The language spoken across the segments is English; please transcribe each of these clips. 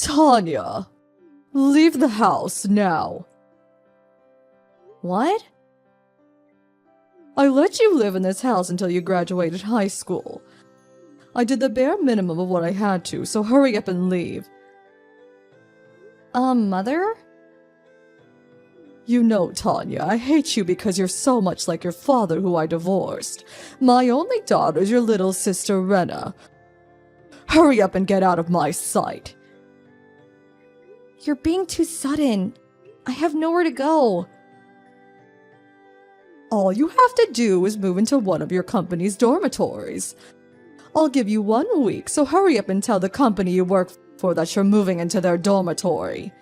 Tanya, leave the house now. What? I let you live in this house until you graduated high school. I did the bare minimum of what I had to, so hurry up and leave. Mother? You know, Tanya, I hate you because you're so much like your father who I divorced. My only daughter's your little sister, Rena. Hurry up and get out of my sight. You're being too sudden. I have nowhere to go. All you have to do is move into one of your company's dormitories. I'll give you 1 week, so hurry up and tell the company you work for that you're moving into their dormitory.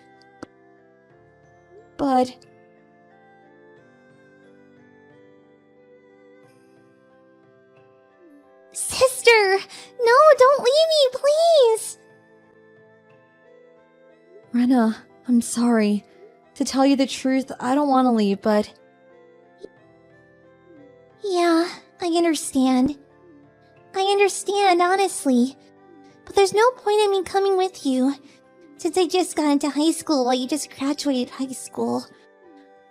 But... Sister! No, don't leave me, please! Rena, I'm sorry. To tell you the truth, I don't want to leave, but... Yeah, I understand. I understand, honestly. But there's no point in me coming with you, since I just got into high school while you just graduated high school.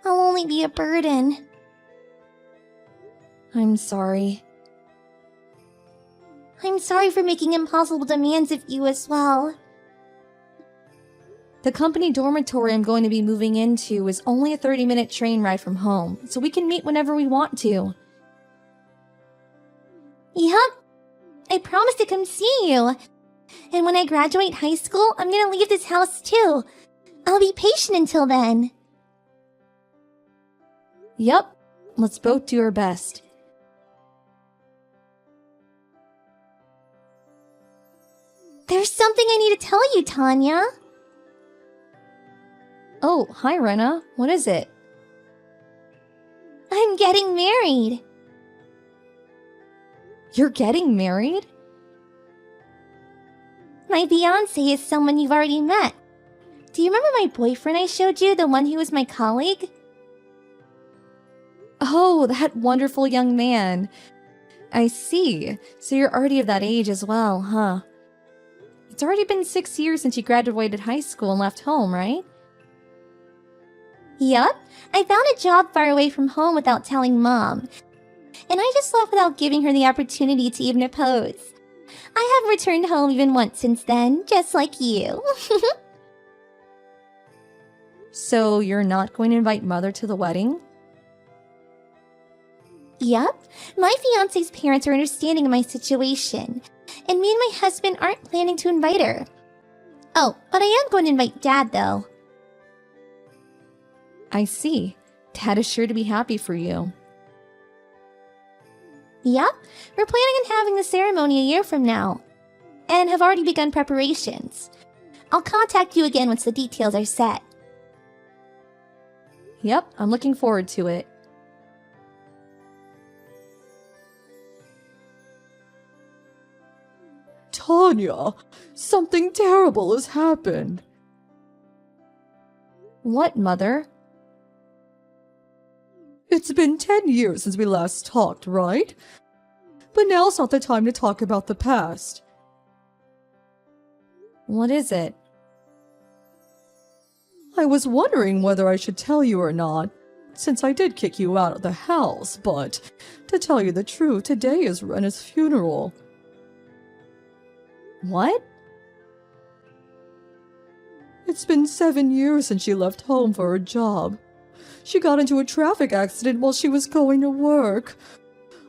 I'll only be a burden. I'm sorry. I'm sorry for making impossible demands of you as well. The company dormitory I'm going to be moving into is only a 30-minute train ride from home, so we can meet whenever we want to. Yup. I promise to come see you. And when I graduate high school, I'm gonna leave this house too. I'll be patient until then. Yup. Let's both do our best. There's something I need to tell you, Tanya. Oh, hi, Rena. What is it? I'm getting married. You're getting married? My fiancé is someone you've already met. Do you remember my boyfriend I showed you, the one who was my colleague? Oh, that wonderful young man. I see. So you're already of that age as well, huh? It's already been 6 years since you graduated high school and left home, right? Yup. I found a job far away from home without telling Mom. And I just left without giving her the opportunity to even oppose. I have returned home even once since then, just like you. So you're not going to invite Mother to the wedding? Yup. My fiancé's parents are understanding of my situation. And me and my husband aren't planning to invite her. Oh, but I am going to invite Dad, though. I see. Dad is sure to be happy for you. Yup, we're planning on having the ceremony a year from now, and have already begun preparations. I'll contact you again once the details are set. Yep, I'm looking forward to it. Tanya, something terrible has happened. What, Mother? It's been 10 years since we last talked, right? But now's not the time to talk about the past. What is it? I was wondering whether I should tell you or not, since I did kick you out of the house, but to tell you the truth, today is Rena's funeral. What? It's been 7 years since she left home for her job. She got into a traffic accident while she was going to work.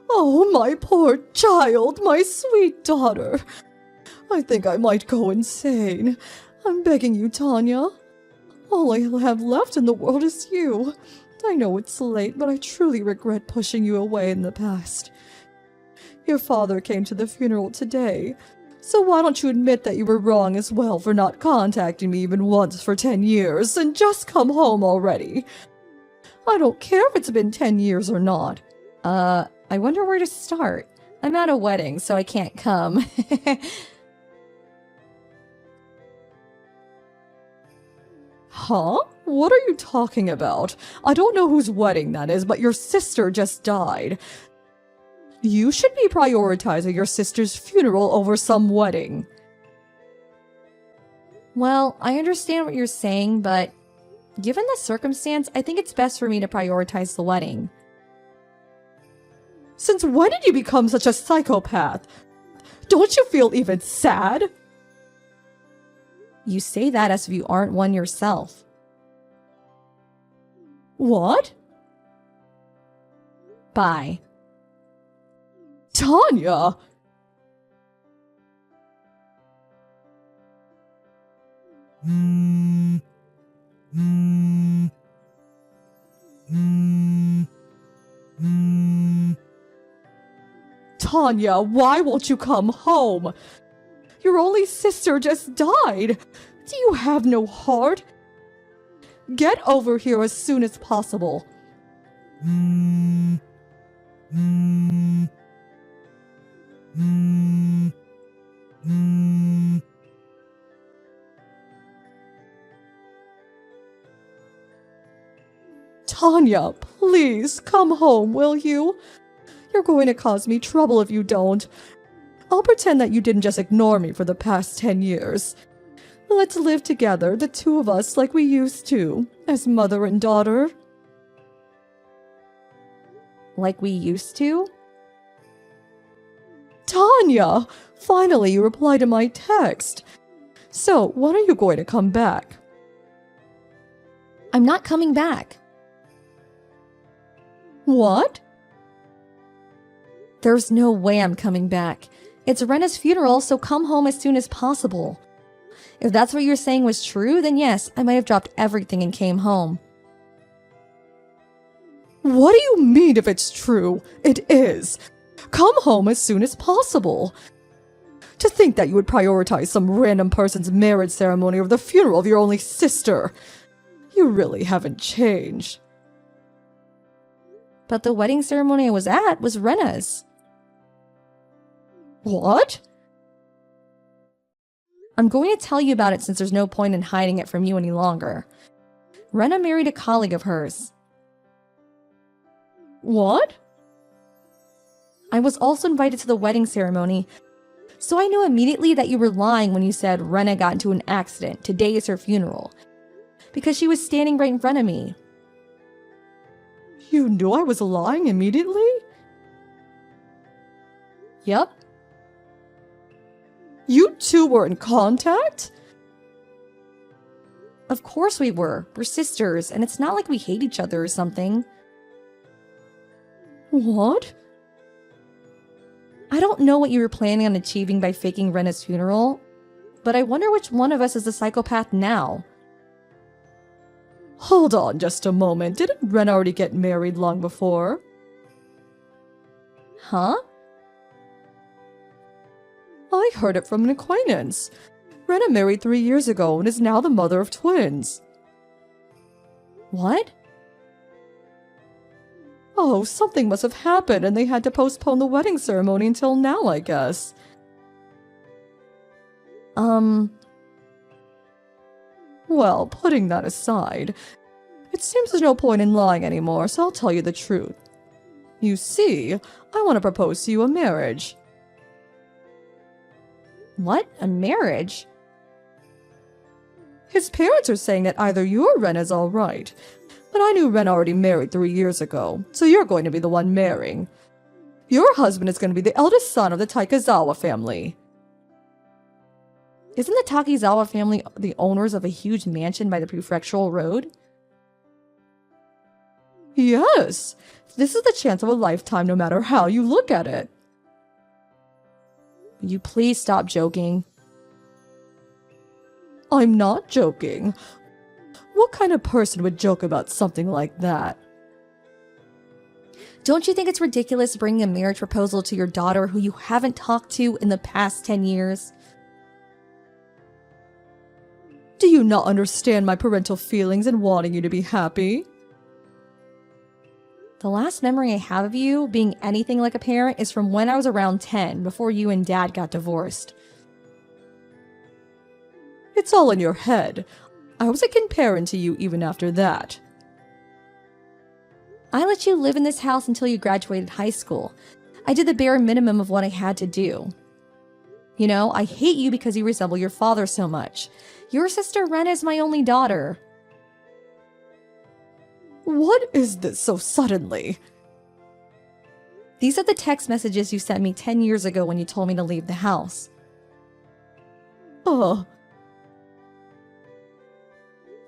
Oh, my poor child, my sweet daughter. I think I might go insane. I'm begging you, Tanya. All I have left in the world is you. I know it's late, but I truly regret pushing you away in the past. Your father came to the funeral today, so why don't you admit that you were wrong as well for not contacting me even once for 10 years, and just come home already? I don't care if it's been 10 years or not. I wonder where to start. I'm at a wedding, so I can't come. Huh? What are you talking about? I don't know whose wedding that is, but your sister just died. You should be prioritizing your sister's funeral over some wedding. Well, I understand what you're saying, but given the circumstance, I think it's best for me to prioritize the wedding. Since when did you become such a psychopath? Don't you feel even sad? You say that as if you aren't one yourself. What? Bye. Tanya! Tanya, why won't you come home? Your only sister just died. Do you have no heart? Get over here as soon as possible. Tanya, please come home, will you? You're going to cause me trouble if you don't. I'll pretend that you didn't just ignore me for the past 10 years. Let's live together, the two of us, like we used to, as mother and daughter. Like we used to? Tanya! Finally, you replied to my text. So, when are you going to come back? I'm not coming back. What? There's no way I'm coming back. It's Rena's funeral, so come home as soon as possible. If that's what you're saying was true, then yes, I might have dropped everything and came home. What do you mean if it's true? It is. Come home as soon as possible. To think that you would prioritize some random person's marriage ceremony over the funeral of your only sister. You really haven't changed. But the wedding ceremony I was at was Rena's. What? I'm going to tell you about it since there's no point in hiding it from you any longer. Rena married a colleague of hers. What? I was also invited to the wedding ceremony, so I knew immediately that you were lying when you said Rena got into an accident. Today is her funeral. Because she was standing right in front of me. You knew I was lying immediately? Yep. You two were in contact? Of course we were. We're sisters, and it's not like we hate each other or something. What? I don't know what you were planning on achieving by faking Rena's funeral, but I wonder which one of us is the psychopath now. Hold on just a moment. Didn't Ren already get married long before? Huh? I heard it from an acquaintance. Rena married 3 years ago and is now the mother of twins. What? Oh, something must have happened and they had to postpone the wedding ceremony until now, I guess. Well, putting that aside, it seems there's no point in lying anymore, so I'll tell you the truth. You see, I want to propose to you a marriage. What? A marriage? His parents are saying that either you or Ren is alright, but I knew Ren already married 3 years ago, so you're going to be the one marrying. Your husband is going to be the eldest son of the Taikazawa family. Isn't the Takizawa family the owners of a huge mansion by the prefectural road? Yes, this is the chance of a lifetime no matter how you look at it. Will you please stop joking? I'm not joking. What kind of person would joke about something like that? Don't you think it's ridiculous bringing a marriage proposal to your daughter who you haven't talked to in the past 10 years? Do you not understand my parental feelings and wanting you to be happy? The last memory I have of you being anything like a parent is from when I was around 10, before you and Dad got divorced. It's all in your head. I was a good parent to you even after that. I let you live in this house until you graduated high school. I did the bare minimum of what I had to do. You know, I hate you because you resemble your father so much. Your sister Rena is my only daughter. What is this so suddenly? These are the text messages you sent me 10 years ago when you told me to leave the house.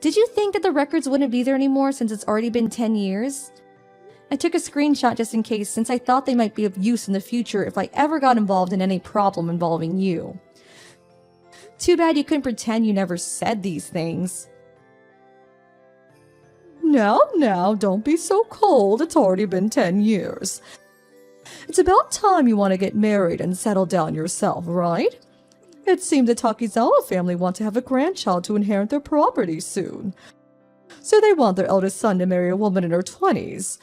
Did you think that the records wouldn't be there anymore since it's already been 10 years? I took a screenshot just in case, since I thought they might be of use in the future if I ever got involved in any problem involving you. Too bad you couldn't pretend you never said these things. Now, don't be so cold. It's already been 10 years. It's about time you want to get married and settle down yourself, right? It seems the Takizawa family want to have a grandchild to inherit their property soon. So they want their eldest son to marry a woman in her 20s.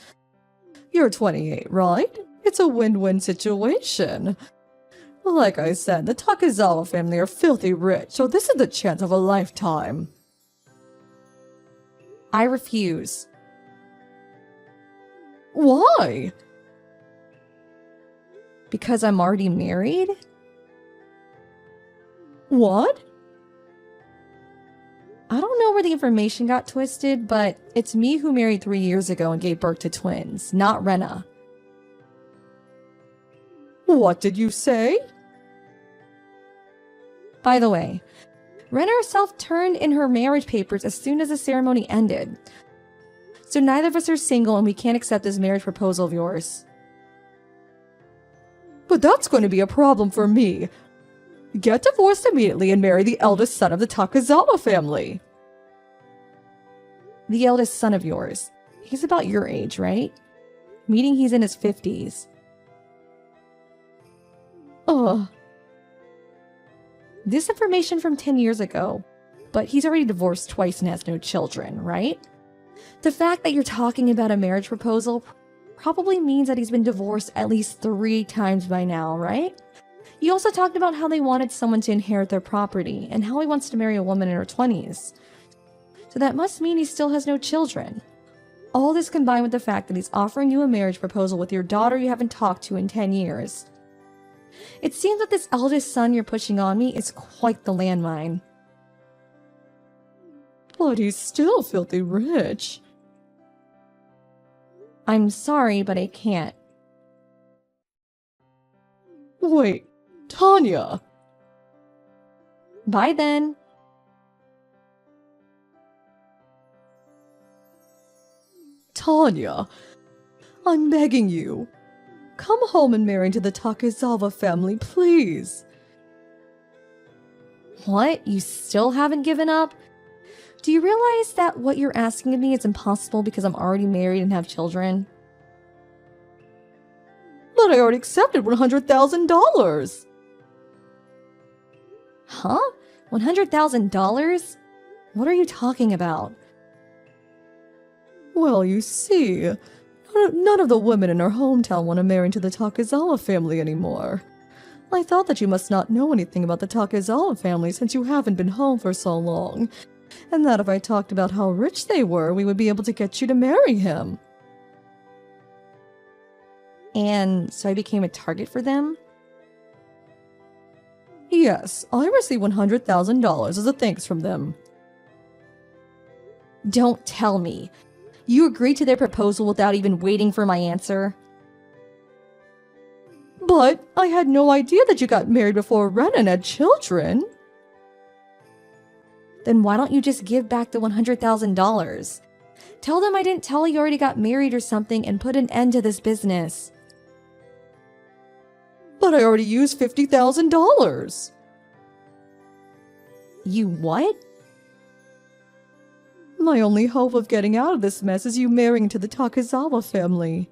You're 28, right? It's a win-win situation. Like I said, the Takizawa family are filthy rich, so this is the chance of a lifetime. I refuse. Why? Because I'm already married? What? I don't know where the information got twisted, but it's me who married 3 years ago and gave birth to twins, not Rena. What did you say? By the way, Rena herself turned in her marriage papers as soon as the ceremony ended. So neither of us are single and we can't accept this marriage proposal of yours. But that's going to be a problem for me. Get divorced immediately and marry the eldest son of the Takizawa family. The eldest son of yours. He's about your age, right? Meaning he's in his 50s. This information from 10 years ago, but he's already divorced twice and has no children, right? The fact that you're talking about a marriage proposal probably means that he's been divorced at least 3 times by now, right? You also talked about how they wanted someone to inherit their property and how he wants to marry a woman in her 20s. So that must mean he still has no children. All this combined with the fact that he's offering you a marriage proposal with your daughter you haven't talked to in 10 years. It seems that this eldest son you're pushing on me is quite the landmine. But he's still filthy rich. I'm sorry, but I can't. Wait, Tanya! Bye then. Tanya, I'm begging you. Come home and marry into the Takizawa family, please. What? You still haven't given up? Do you realize that what you're asking of me is impossible because I'm already married and have children? But I already accepted $100,000. Huh? $100,000? What are you talking about? Well, you see, none of the women in our hometown want to marry into the Takizawa family anymore. I thought that you must not know anything about the Takizawa family since you haven't been home for so long, and that if I talked about how rich they were, we would be able to get you to marry him. And so I became a target for them? Yes, I received $100,000 as a thanks from them. Don't tell me. You agreed to their proposal without even waiting for my answer? But I had no idea that you got married before Renan had children. Then why don't you just give back the $100,000? Tell them I didn't tell you already got married or something and put an end to this business. But I already used $50,000. You what? My only hope of getting out of this mess is you marrying into the Takizawa family.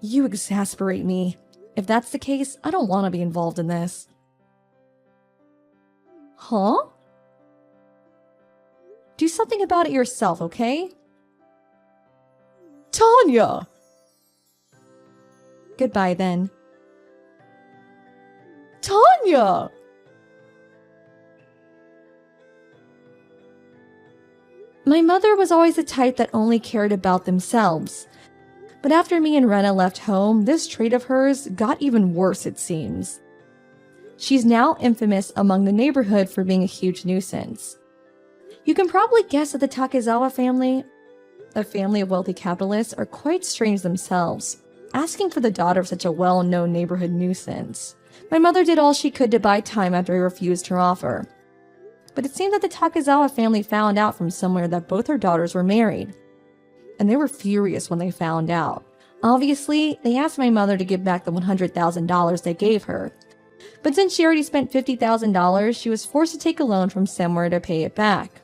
You exasperate me. If that's the case, I don't want to be involved in this. Huh? Do something about it yourself, okay? Tanya! Goodbye then. Tanya! My mother was always the type that only cared about themselves. But after me and Rena left home, this trait of hers got even worse, it seems. She's now infamous among the neighborhood for being a huge nuisance. You can probably guess that the Takezawa family, a family of wealthy capitalists, are quite strange themselves, asking for the daughter of such a well-known neighborhood nuisance. My mother did all she could to buy time after I refused her offer. But it seemed that the Takezawa family found out from somewhere that both her daughters were married. And they were furious when they found out. Obviously, they asked my mother to give back the $100,000 they gave her. But since she already spent $50,000, she was forced to take a loan from somewhere to pay it back.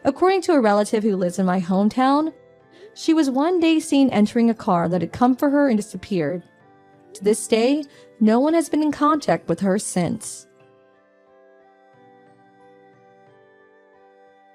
According to a relative who lives in my hometown, she was one day seen entering a car that had come for her and disappeared. To this day, no one has been in contact with her since.